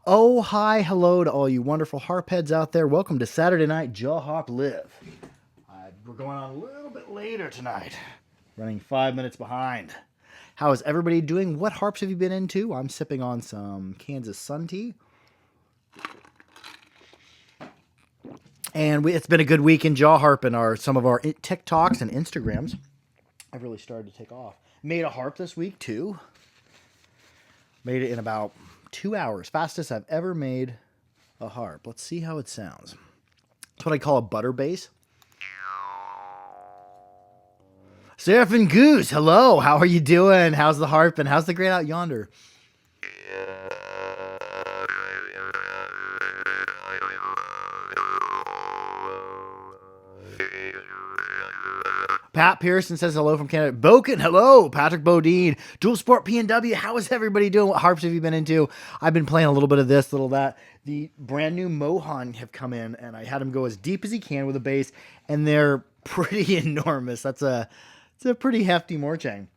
Oh, hi, hello to all you wonderful harp heads out there. Welcome to Saturday Night Jaw Harp Live. We're going on a little bit later tonight, running 5 minutes behind. How is everybody doing? What harps have you been into? I'm sipping on some Kansas Sun Tea. And it's been a good week in jaw harp and some of our TikToks and Instagrams. I've really started to take off. Made a harp this week too. Made it in about 2 hours. Fastest I've ever made a harp. Let's see how it sounds. It's what I call a butter bass. Seraphin Goose, hello. How are you doing? How's the harp and how's the great out yonder? Pat Pearson says hello from Canada. Boken, hello. Patrick Bodine. Dual Sport PNW. How is everybody doing? What harps have you been into? I've been playing a little bit of this, little that. The brand new Mohan have come in, and I had him go as deep as he can with a bass, and they're pretty enormous. It's a pretty hefty Morchang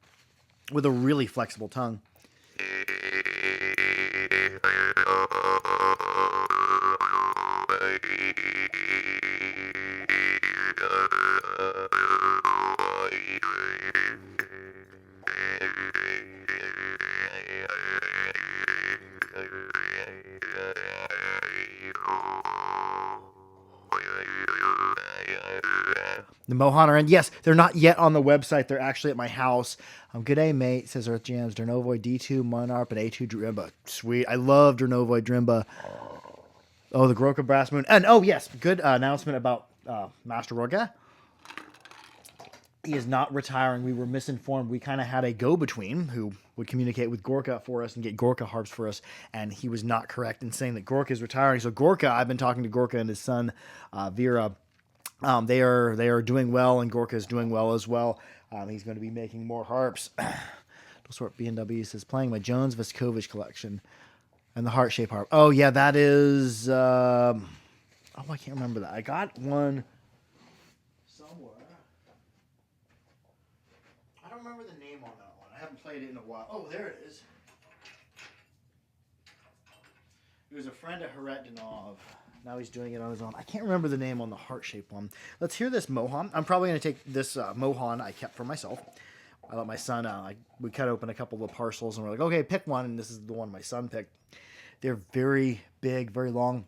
with a really flexible tongue. The Mohan are in. Yes, they're not yet on the website. They're actually at my house. Good day, mate. Says Earth Jams. Dernovoy D2, Monarp, and A2 Drimba. Sweet. I love Dernovoy Drimba. Oh, the Groka Brass Moon. And oh, yes, good announcement about Master Roga. He is not retiring. We were misinformed. We kind of had a go-between who would communicate with Gorka for us and get Gorka harps for us, and he was not correct in saying that Gorka is retiring. So Gorka, I've been talking to Gorka and his son, Vera. They are doing well, and Gorka is doing well as well. He's going to be making more harps. Sort B&W says playing my Jones Vescovich collection and the heart shape harp. Oh yeah, that is. I can't remember that. I got one somewhere. I don't remember the name on that one. I haven't played it in a while. Oh, there it is. It was a friend of Haret Danov. Now he's doing it on his own. I can't remember the name on the heart-shaped one. Let's hear this Mohan. I'm probably going to take this Mohan I kept for myself. I let my son, we cut open a couple of parcels, and we're like, okay, pick one, and this is the one my son picked. They're very big, very long,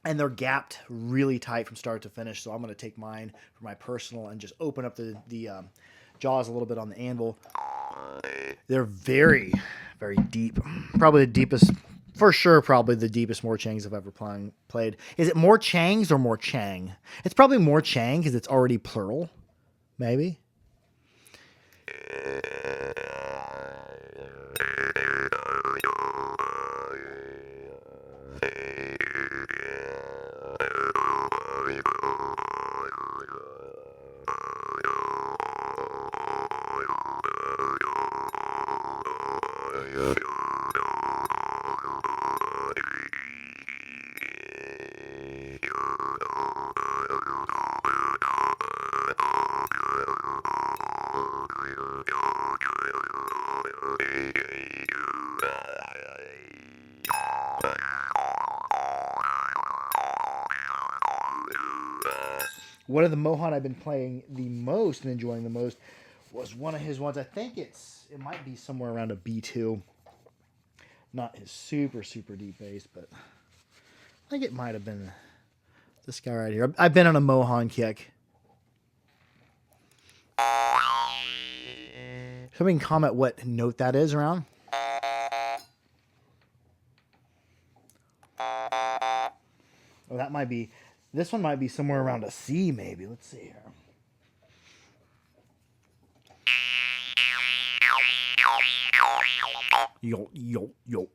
and they're gapped really tight from start to finish, so I'm going to take mine for my personal and just open up the jaws a little bit on the anvil. They're very, very deep. Probably the deepest... For sure, probably the deepest Morchangs I've ever played. Is it more Changs or more Chang? It's probably more Chang because it's already plural. Maybe. One of the Mohan I've been playing the most and enjoying the most was one of his ones. I think it might be somewhere around a B2. Not his super, super deep bass, but I think it might have been this guy right here. I've been on a Mohan kick. Somebody can comment what note that is around. Oh, that might be... This one might be somewhere around a C, maybe. Let's see here. Yo, yo, yo.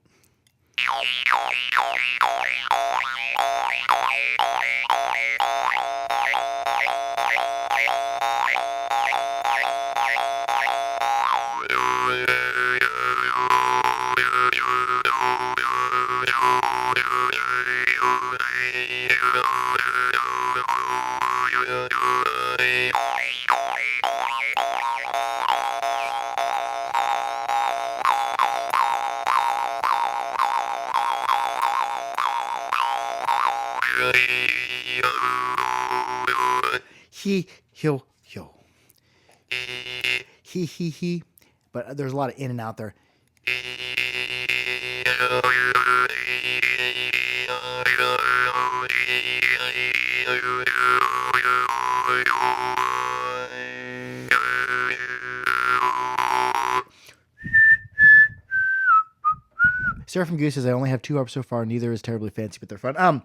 He, he'll, he. But there's a lot of in and out there. Seraphim Goose says, I only have 2 harps so far. Neither is terribly fancy, but they're fun.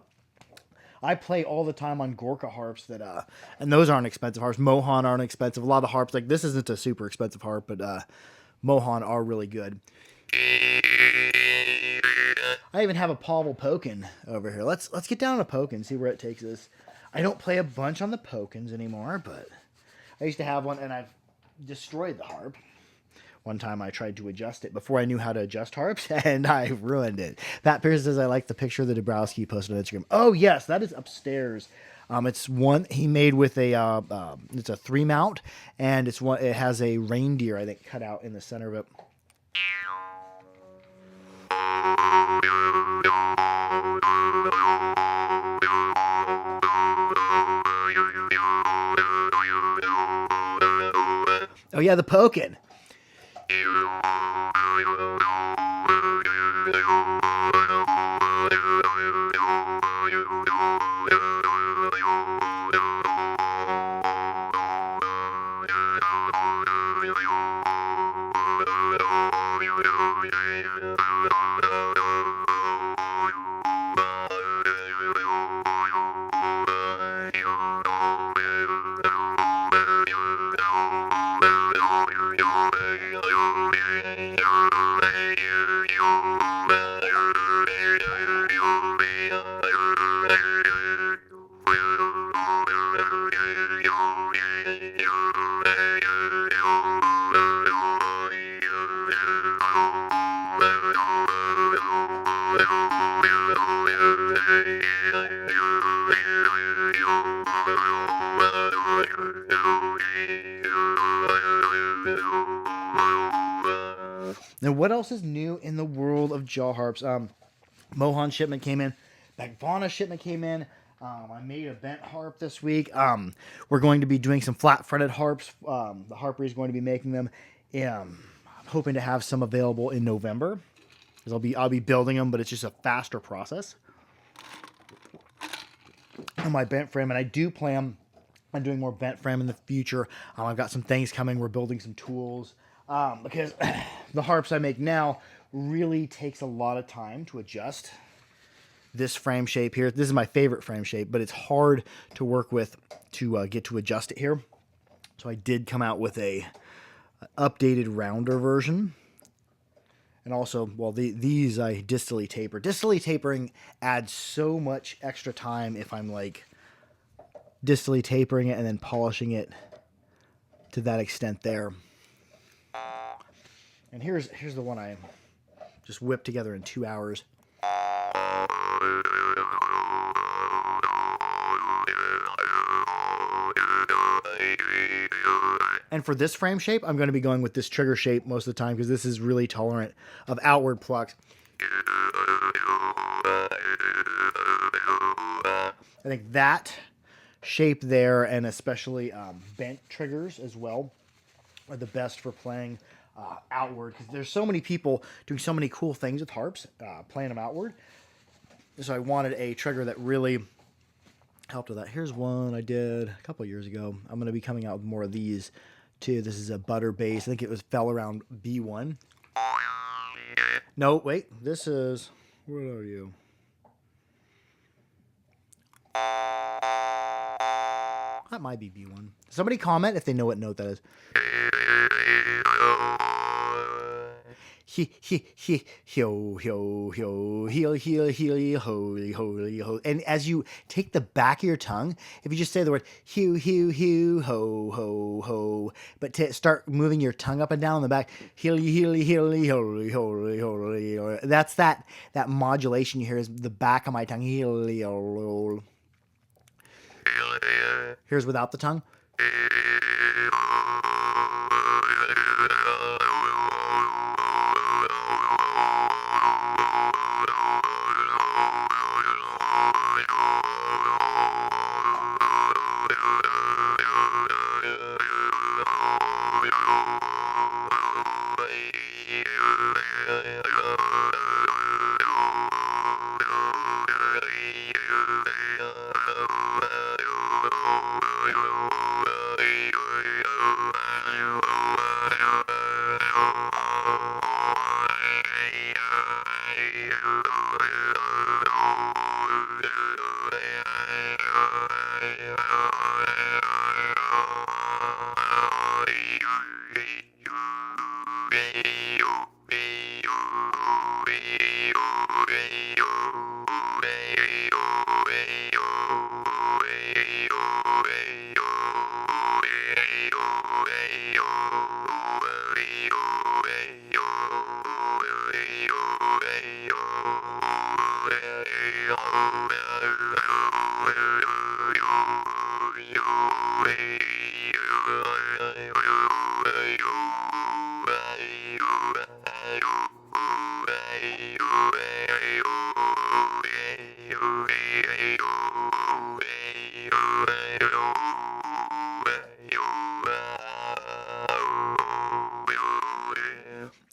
I play all the time on Gorka harps that, and those aren't expensive harps. Mohan aren't expensive. A lot of the harps, like this isn't a super expensive harp, but Mohan are really good. I even have a Pavel Pokin over here. Let's get down to Pokin, see where it takes us. I don't play a bunch on the Pokins anymore, but I used to have one, and I've destroyed the harp. One time I tried to adjust it before I knew how to adjust harps, and I ruined it. Pat Pierce says, I like the picture that Dabrowski posted on Instagram. Oh, yes, that is upstairs. It's one he made with a, it's a 3 mount, and it has a reindeer, I think, cut out in the center of it. Oh, yeah, the Pokin. Now, what else is new in the world of jaw harps? Mohan shipment came in. Bagvana shipment came in. I made a bent harp this week. We're going to be doing some flat-fretted harps. The Harper is going to be making them. I'm hoping to have some available in November. Because I'll be building them, but it's just a faster process. On my bent frame, and I do plan on doing more bent frame in the future. I've got some things coming. We're building some tools. Because the harps I make now really takes a lot of time to adjust. This frame shape here, this is my favorite frame shape, but it's hard to work with to get to adjust it here. So I did come out with a updated rounder version. And also, well, these I distally taper. Distally tapering adds so much extra time if I'm like distally tapering it and then polishing it to that extent there. And here's the one I just whipped together in 2 hours. And for this frame shape, I'm going to be going with this trigger shape most of the time because this is really tolerant of outward plucks. I think that shape there, and especially bent triggers as well, are the best for playing outward, because there's so many people doing so many cool things with harps, playing them outward. So I wanted a trigger that really helped with that. Here's one I did a couple years ago. I'm going to be coming out with more of these too. This is a butter bass. I think it fell around B1. No, wait. This is, where are you? That might be B1. Somebody comment if they know what note that is. And as you take the back of your tongue, if you just say the word hew, hew, hew, ho, ho, ho, but start moving your tongue up and down on the back, that's that modulation you hear is the back of my tongue. Here's without the tongue.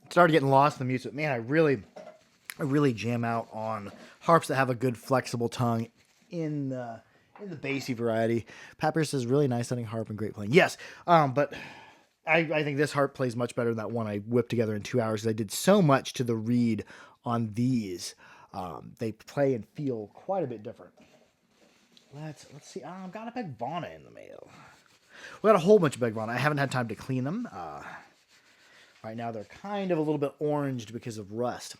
Started getting lost in the music. Man, I really jam out on harps that have a good flexible tongue in the bassy variety. Pepper says really nice sounding harp and great playing. Yes, but I think this harp plays much better than that one I whipped together in 2 hours. I did so much to the reed on these. They play and feel quite a bit different. Let's see. I've got a Begvana in the mail. We got a whole bunch of Begvana. I haven't had time to clean them. Right now they're kind of a little bit oranged because of rust.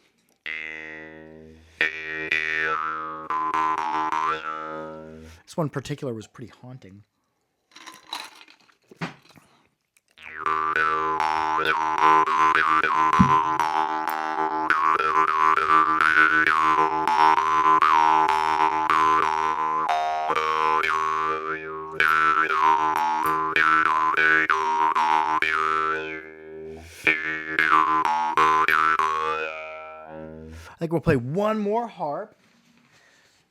This one in particular was pretty haunting. I think we'll play one more harp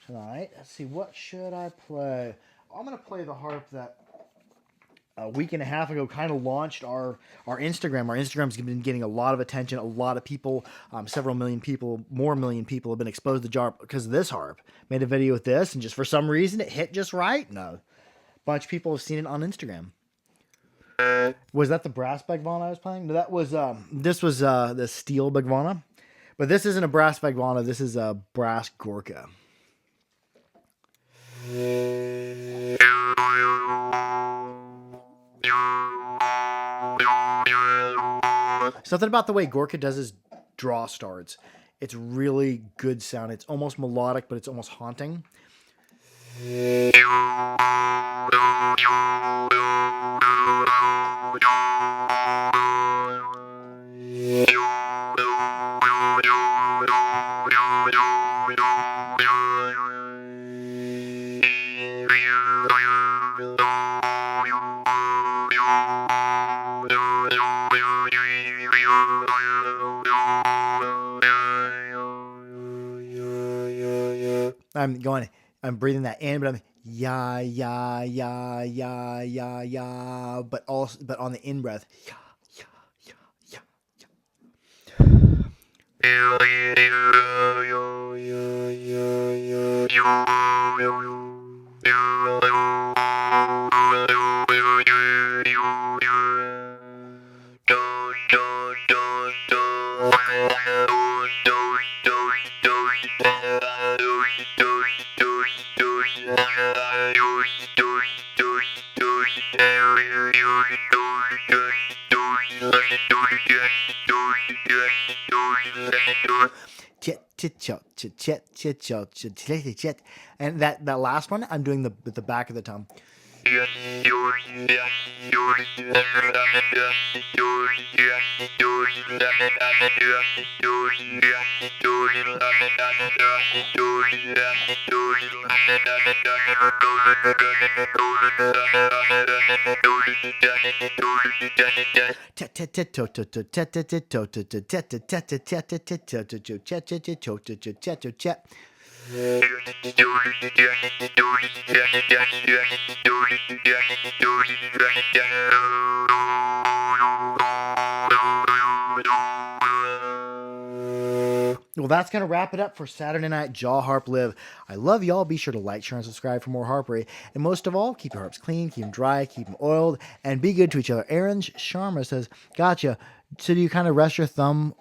tonight. Let's see, what should I play? I'm going to play the harp that a week and a half ago kind of launched our Instagram. Our Instagram's been getting a lot of attention. A lot of people, several million people, more million people have been exposed to the jar because of this harp. Made a video with this, and just for some reason it hit just right. No, a bunch of people have seen it on Instagram. Was that the brass Begvana I was playing? No, that was this was the steel Begvana. But this isn't a brass Begvana. This is a brass Gorka. Something about the way Gorka does his draw starts. It's really good sound. It's almost melodic, but it's almost haunting. I'm breathing that in, but I'm ya, but on the in breath. Ya. And that last one, I'm doing with the back of the tongue. Well, that's going to wrap it up for Saturday Night Jaw Harp Live. I love y'all. Be sure to like, share, and subscribe for more harpery. And most of all, keep your harps clean, keep them dry, keep them oiled, and be good to each other. Aaron Sharma says, gotcha. So do you kind of rest your thumb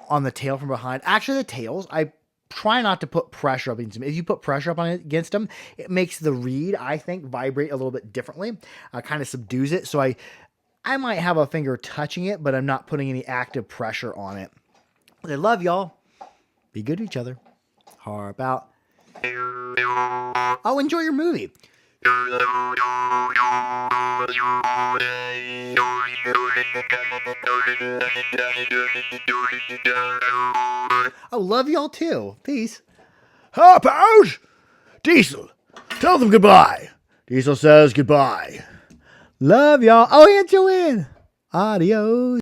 on the tail from behind? Actually, the tails, I try not to put pressure up against them. If you put pressure up on it against them, it makes the reed, I think, vibrate a little bit differently. Kind of subdues it. So I might have a finger touching it, but I'm not putting any active pressure on it. I love y'all. Be good to each other. Harp out. Oh, enjoy your movie. I love y'all too. Peace. Harp out. Diesel, tell them goodbye. Diesel says goodbye. Love y'all. Oh, and Joanne. Adios.